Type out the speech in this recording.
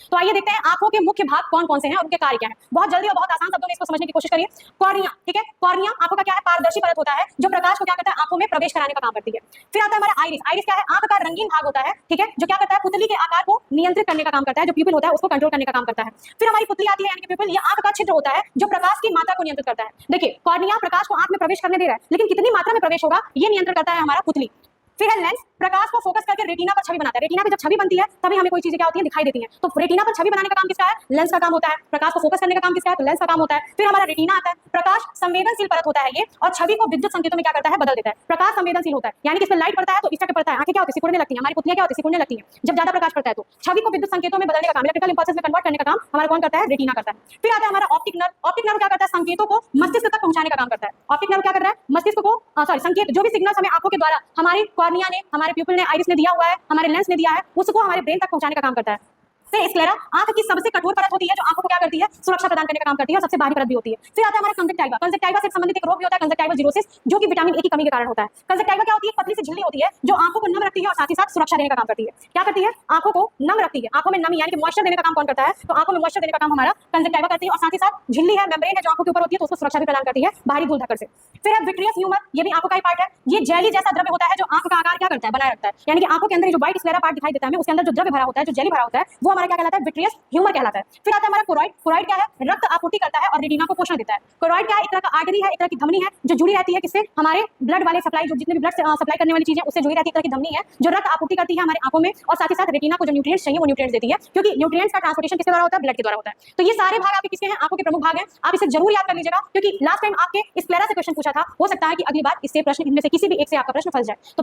तो आइए देखते हैं आंखों के मुख्य भाग कौन कौन से हैं और उनके कार्य क्या हैं। बहुत जल्दी और बहुत आसान शब्दों में इसको समझने की कोशिश करिए। कॉर्निया, ठीक है, कॉर्निया आंखों का क्या है, पारदर्शी परत होता है जो प्रकाश को क्या करता है, आंखों में प्रवेश कराने का काम करती है। फिर आता है हमारा आइरिस। आइरिस क्या है, आंख का रंगीन भाग होता है, ठीक है, जो क्या करता है, पुतली के आकार को नियंत्रित करने का काम करता है, जो प्यूपिल होता है उसको कंट्रोल करने का काम करता है। फिर हमारी पुतली आती है यानी कि प्यूपिल, ये आंख का छिद्र होता है जो प्रकाश की मात्रा को नियंत्रित करता है। देखिए कॉर्निया प्रकाश को आंख में प्रवेश करने दे रहा है, लेकिन कितनी मात्रा में प्रवेश होगा ये नियंत्रण करता है हमारा पुतली। फिर है लेंस, प्रकाश को फोकस करके रेटिना पर छवि बनाता है। रेटिना पे जब छवि बनती है तभी हमें कोई चीजें क्या होती हैं, दिखाई देती हैं। तो रेटिना पर छवि बनाने का काम किसका है, लेंस का काम होता है। प्रकाश को फोकस करने का काम किसका है, तो लेंस का काम होता है। फिर हमारा रेटिना आता है, प्रकाश संवेदनशील परत होता है ये, और छवि को विद्युत संकेतों में क्या करता है, बदल देता है। प्रकाश संवेदनशील होता है यानी कि इस पर लाइट पड़ता है तो इफेक्ट पड़ता है, आंखें क्या होती है, सिकुड़ने लगती हैं, हमारी पुतलियां क्या होती है, सिकुड़ने लगती हैं जब ज्यादा प्रकाश पड़ता है। तो छवि को विद्युत संकेतों में बदलने का काम, इलेक्ट्रिकल इंपल्सेस में कन्वर्ट करने का काम हमारा कौन करता है, रेटिना करता है। फिर आता है हमारा ऑप्टिक नर्व। ऑप्टिक नर्व क्या करता है, संकेतों को मस्तिष्क तक पहुंचाने का काम करता है। ऑप्टिक नर्व क्या कर रहा है, मस्तिष्क को संकेत, जो भी सिग्नल्स हमें आंखों के द्वारा हमारी कॉर्निया ने, हमारे प्यूपिल ने, आइरिस ने दिया हुआ है, हमारे लेंस ने दिया है, उसको हमारे ब्रेन तक पहुंचाने का काम करता है। फिर स्क्लेरा आंख की सबसे कठोर परत होती है जो आंखों को क्या करती है, सुरक्षा प्रदान करने का काम करती है और सबसे बाहरी परत भी होती है। फिर आता है हमारा कंजक्टिवा। कंजक्टिवा से संबंधित एक रोग भी होता है, कंजक्टिवाजिरोसिस, जो कि विटामिन ए की कमी के कारण होता है। कंजक्टिवा क्या होती है, पतली सी झिल्ली होती है जो आंखों को नम रखती है और साथ ही साथ सुरक्षा देने का काम करती है। क्या करती है, आंखों को नम रखती है, आंखों में नमी यानी कि मॉइस्चर देने का काम कौन करता है, तो आंखों में मॉइस्चर देने का काम हमारा कंजक्टिवा करती है, और साथ ही साथ झिल्ली है, मेम्ब्रेन है जो आंखों के ऊपर होती है, तो उसको सुरक्षा भी प्रदान करती है बाहरी धूल धक्कर से। फिर है विट्रियस ह्यूमर, ये भी आंखों का ही पार्ट है। ये जेली जैसा द्रव्य होता है जो आंख का आकार क्या करता है, बनाए रखता है, यानी कि आंखों के अंदर जो व्हाइट स्क्लेरा पार्ट दिखाई देता है हमें, उसके अंदर जो द्रव्य भरा होता है, जो जेली भरा होता है, वो हमारा क्या कहलाता है, विट्रियस ह्यूमर कहलाता है। फिर आता है हमारा कोरॉइड। कोरॉइड क्या है, रक्त आपूर्ति करता है और रेटिना को पोषण देता है। कोरॉइड क्या है, एक तरह का आर्टरी है, एक तरह की धमनी है जो जुड़ी रहती है किससे, हमारे ब्लड वाले सप्लाई, जो जितने भी ब्लड सप्लाई करने वाली चीजें उससे जुड़ी रहती है, एक तरह की धमनी है जो रक्त आपूर्ति करती है हमारे आंखों में, और साथ ही साथ रेटिना को जो न्यूट्रिएंट्स चाहिए वो न्यूट्रिएंट्स देती है, क्योंकि न्यूट्रिएंट्स का ट्रांसपोर्टेशन किसके द्वारा होता है, ब्लड के द्वारा होता है। तो ये सारे भाग आपके किसके हैं, आंखों के प्रमुख भाग हैं। आप इसे जरूर याद कर लीजिएगा, क्योंकि लास्ट टाइम आपके स्क्लेरा से क्वेश्चन पूछा था, हो सकता है कि अगली बार इससे प्रश्न, इनमें से किसी भी एक से आपका प्रश्न फंस जाए। तो